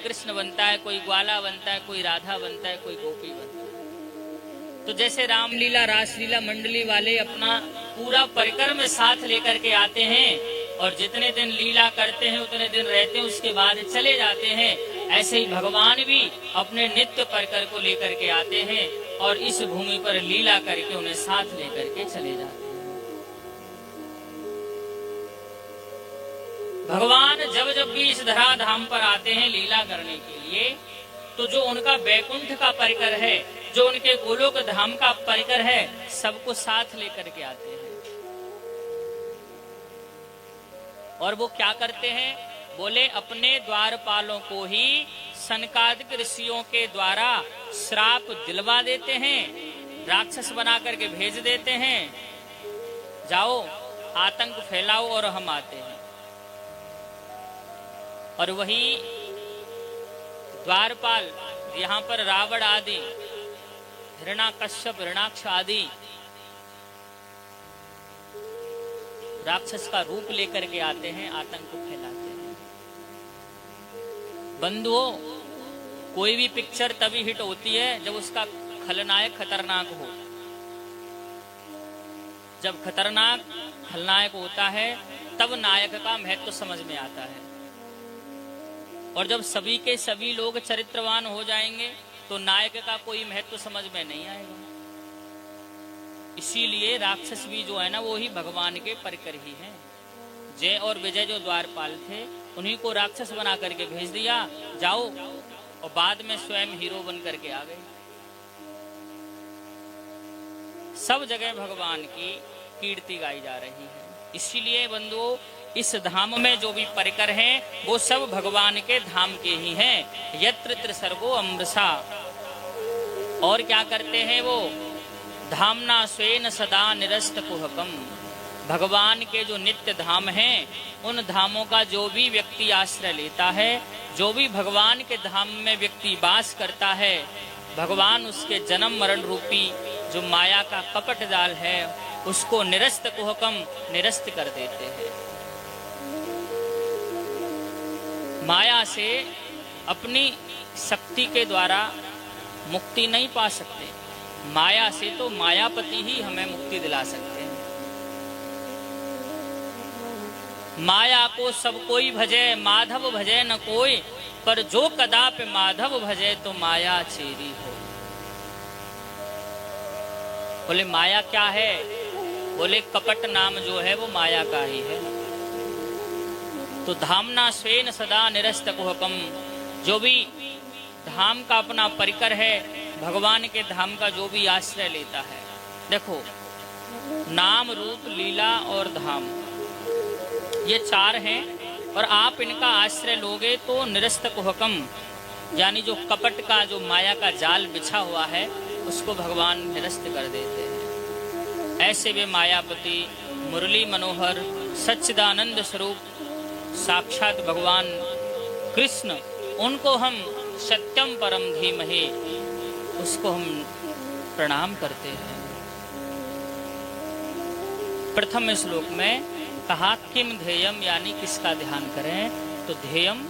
कृष्ण बनता है, कोई ग्वाला बनता है, कोई राधा बनता है, कोई गोपी बनता है। तो जैसे रामलीला रासलीला मंडली वाले अपना पूरा परिक्रम साथ लेकर के आते हैं और जितने दिन लीला करते हैं उतने दिन रहते हैं, उसके बाद चले जाते हैं, ऐसे ही भगवान भी अपने नित्य परिकर को लेकर के आते हैं और इस भूमि पर लीला करके उन्हें साथ लेकर के चले जाते हैं। भगवान जब जब भी इस धराधाम पर आते हैं लीला करने के लिए, तो जो उनका बैकुंठ का परिकर है, जो उनके गोलोक धाम का परिकर है, सबको साथ लेकर के आते हैं। और वो क्या करते हैं? बोले अपने द्वारपालों को ही सनकादिक ऋषियों के द्वारा श्राप दिलवा देते हैं, राक्षस बना करके भेज देते हैं, जाओ आतंक फैलाओ और हम आते हैं। और वही द्वारपाल यहाँ पर रावण आदि, हिरण्याकश्यप, हिरण्याक्ष आदि राक्षस का रूप लेकर के आते हैं, आतंक फैलाते हैं। बंधुओं, कोई भी पिक्चर तभी हिट होती है जब उसका खलनायक खतरनाक हो। जब खतरनाक खलनायक होता है तब नायक का महत्व समझ में आता है। और जब सभी के सभी लोग चरित्रवान हो जाएंगे तो नायक का कोई महत्व समझ में नहीं आएगा। इसीलिए राक्षस भी जो है ना, वो ही भगवान के परिकर ही हैं। जय और विजय जो द्वारपाल थे, उन्हीं को राक्षस बना करके भेज दिया, जाओ, और बाद में स्वयं हीरो बन करके आ गए। सब जगह भगवान की कीर्ति गाई जा रही है। इसीलिए बंधुओं, इस धाम में जो भी परिकर हैं वो सब भगवान के धाम के ही हैं। यत्र त्रिसर्गो अमृषा। और क्या करते हैं वो? धामना स्वेन सदा निरस्त कुहकम। भगवान के जो नित्य धाम हैं, उन धामों का जो भी व्यक्ति आश्रय लेता है, जो भी भगवान के धाम में व्यक्ति वास करता है, भगवान उसके जन्म मरण रूपी जो माया का कपट जाल है उसको निरस्त कुहकम, निरस्त कर देते हैं। माया से अपनी शक्ति के द्वारा मुक्ति नहीं पा सकते। माया से तो मायापति ही हमें मुक्ति दिला सकते हैं। माया को सब कोई भजे, माधव भजे न कोई, पर जो कदापि माधव भजे तो माया चेरी हो। बोले माया क्या है? बोले कपट नाम जो है वो माया का ही है। तो धामना स्वेन सदा निरस्त कुहकम। जो भी धाम का अपना परिकर है, भगवान के धाम का जो भी आश्रय लेता है, देखो नाम रूप लीला और धाम, ये चार हैं, और आप इनका आश्रय लोगे तो निरस्त कुहकम, यानी जो कपट का, जो माया का जाल बिछा हुआ है, उसको भगवान निरस्त कर देते हैं। ऐसे वे मायापति, मुरली मनोहर, सच्चिदानंद स्वरूप साक्षात भगवान कृष्ण, उनको हम सत्यम परम धीमहि, उसको हम प्रणाम करते हैं। प्रथम श्लोक में कहा किम ध्येयम, यानी किसका ध्यान करें? तो ध्येयम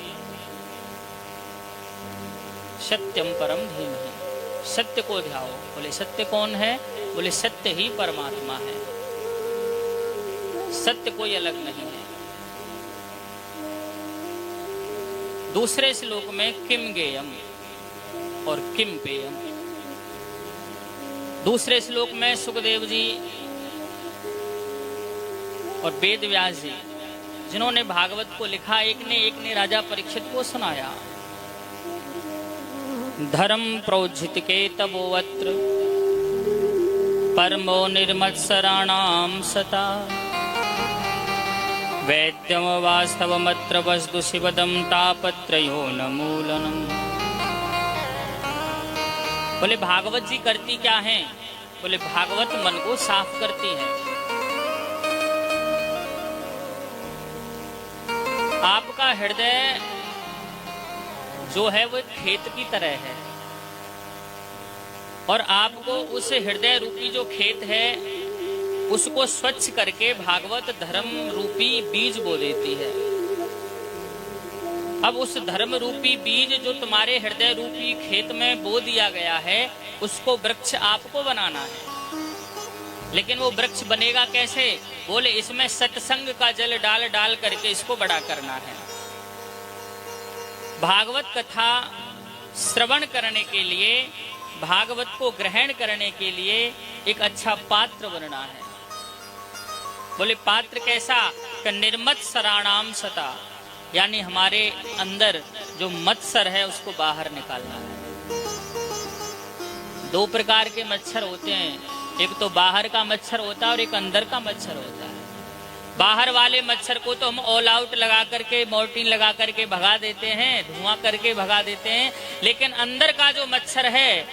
सत्यम परम धीमहि, सत्य को ध्याओ। बोले सत्य कौन है? बोले सत्य ही परमात्मा है, सत्य कोई अलग नहीं है। दूसरे श्लोक में किम गेयम और किम पेयम। दूसरे श्लोक में सुखदेव जी और वेद व्यास जी, जिन्होंने भागवत को लिखा, एक ने राजा परीक्षित को सुनाया। धर्म प्रोज्झित के तबोवत्र परमो निर्मत्सराणाम सता, वैद्यम वास्तवमत्र वस्तु शिवदम तापत्रयो न मूलनम। बोले भागवत जी करती क्या हैं? बोले भागवत मन को साफ करती है। आपका हृदय जो है वो खेत की तरह है, और आपको उस हृदय रूपी जो खेत है उसको स्वच्छ करके भागवत धर्म रूपी बीज बो देती है। अब उस धर्म रूपी बीज जो तुम्हारे हृदय रूपी खेत में बो दिया गया है, उसको वृक्ष आपको बनाना है। लेकिन वो वृक्ष बनेगा कैसे? बोले इसमें सत्संग का जल डाल डाल करके इसको बड़ा करना है। भागवत कथा श्रवण करने के लिए, भागवत को ग्रहण करने के लिए एक अच्छा पात्र बनना है। बोले पात्र कैसा? कि निर्मत्सराणाम सता, यानी हमारे अंदर जो मत्सर है उसको बाहर निकालना है। दो प्रकार के मच्छर होते हैं, एक तो बाहर का मच्छर होता है और एक अंदर का मच्छर होता है। बाहर वाले मच्छर को तो हम ऑल आउट लगा करके, मॉर्टिन लगा करके भगा देते हैं, धुआं करके भगा देते हैं, लेकिन अंदर का जो मच्छर है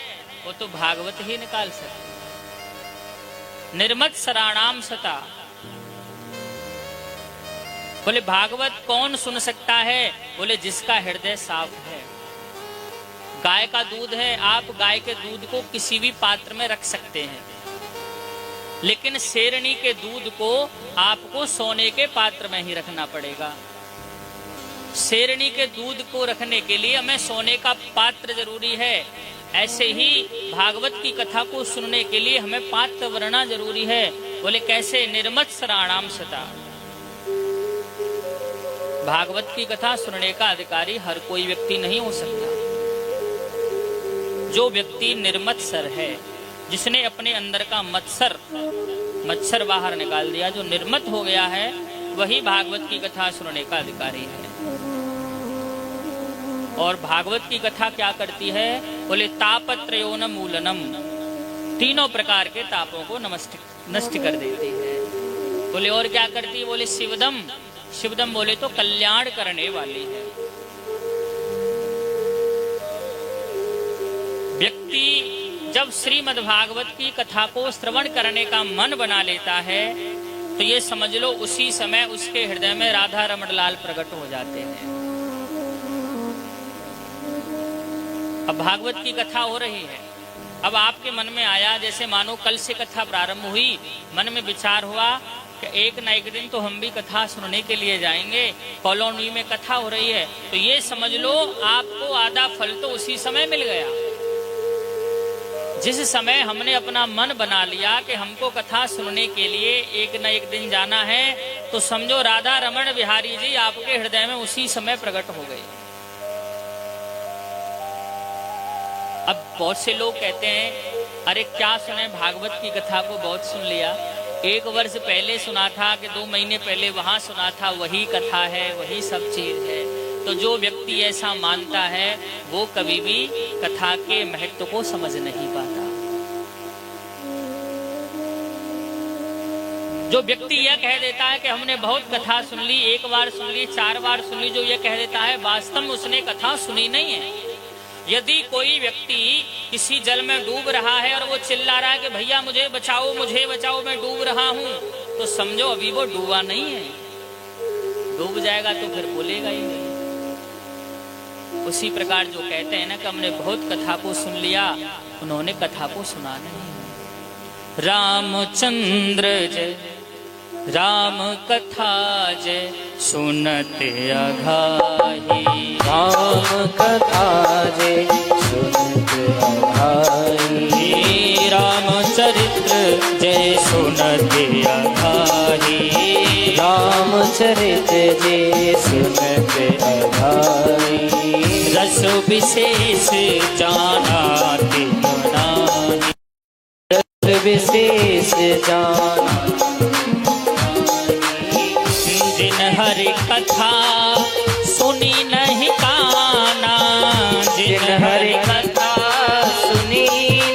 वो तो भागवत ही निकाल सकते। निर्मत्सराणाम सता। बोले भागवत कौन सुन सकता है? बोले जिसका हृदय साफ है। गाय का दूध है, आप गाय के दूध को किसी भी पात्र में रख सकते हैं, लेकिन शेरनी के दूध को आपको सोने के पात्र में ही रखना पड़ेगा। शेरनी के दूध को रखने के लिए हमें सोने का पात्र जरूरी है। ऐसे ही भागवत की कथा को सुनने के लिए हमें पात्र बनना जरूरी है। बोले कैसे? निर्मत्सराणाम सता। भागवत की कथा सुनने का अधिकारी हर कोई व्यक्ति नहीं हो सकता। जो व्यक्ति निर्मत्सर है, जिसने अपने अंदर का मच्छर बाहर निकाल दिया, जो निर्मत हो गया है, वही भागवत की कथा सुनने का अधिकारी है। और भागवत की कथा क्या करती है? बोले तापत्रयोन मूलनम, तीनों प्रकार के तापों को नष्ट कर देती है। बोले और क्या करती है? बोले शिवदम, शिवदम बोले तो कल्याण करने वाली है। व्यक्ति जब श्रीमद् भागवत की कथा को श्रवण करने का मन बना लेता है, तो ये समझ लो उसी समय उसके हृदय में राधा रमण लाल प्रकट हो जाते हैं। अब भागवत की कथा हो रही है, अब आपके मन में आया, जैसे मानो कल से कथा प्रारंभ हुई, मन में विचार हुआ कि एक न एक दिन तो हम भी कथा सुनने के लिए जाएंगे, कॉलोनी में कथा हो रही है, तो ये समझ लो आपको आधा फल तो उसी समय मिल गया। जिस समय हमने अपना मन बना लिया कि हमको कथा सुनने के लिए एक न एक दिन जाना है, तो समझो राधा रमण बिहारी जी आपके हृदय में उसी समय प्रकट हो गए। अब बहुत से लोग कहते हैं अरे क्या सुने, भागवत की कथा को बहुत सुन लिया, 1 वर्ष पहले सुना था कि 2 महीने पहले वहां सुना था, वही कथा है, वही सब चीज है। तो जो व्यक्ति ऐसा मानता है वो कभी भी कथा के महत्व को समझ नहीं पाता। जो व्यक्ति यह कह देता है कि हमने बहुत कथा सुन ली, 1 बार सुन ली, 4 बार सुन ली, जो यह कह देता है वास्तव में उसने कथा सुनी नहीं है। यदि कोई व्यक्ति किसी जल में डूब रहा है और वो चिल्ला रहा है कि भैया मुझे बचाओ, मुझे बचाओ, मैं डूब रहा हूं, तो समझो अभी वो डूबा नहीं है। डूब जाएगा तो फिर बोलेगा ही नहीं। उसी प्रकार जो कहते हैं ना कि हमने बहुत कथा को सुन लिया, उन्होंने कथा को सुना नहीं। रामचंद्र जय, राम कथा जय, सुनते अघाई। राम कथा जय, सुनते अघाई। रामचरित्र जय, सुनते अघाई। रामचरित्र जय, सुनते अघाई। रस विशेष जाना तिनु नाहि। रस विशेष जाना जिन हरि कथा सुनी नहीं काना। जिन हरि कथा सुनी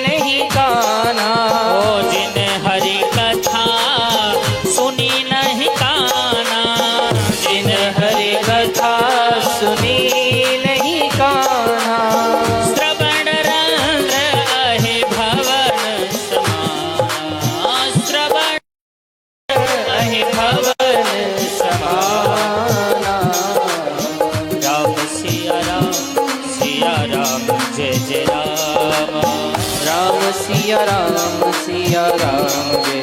नहीं काना। ओ जिन हरि कथा सुनी नहीं काना। जिन हरि कथा सुनी नहीं काना। श्रवण रंग अहि भवन समाना। श्रवण अहि भवन समाना। राम सिया राम, सिया राम जय जय राम। राम सिया राम, सिया राम जय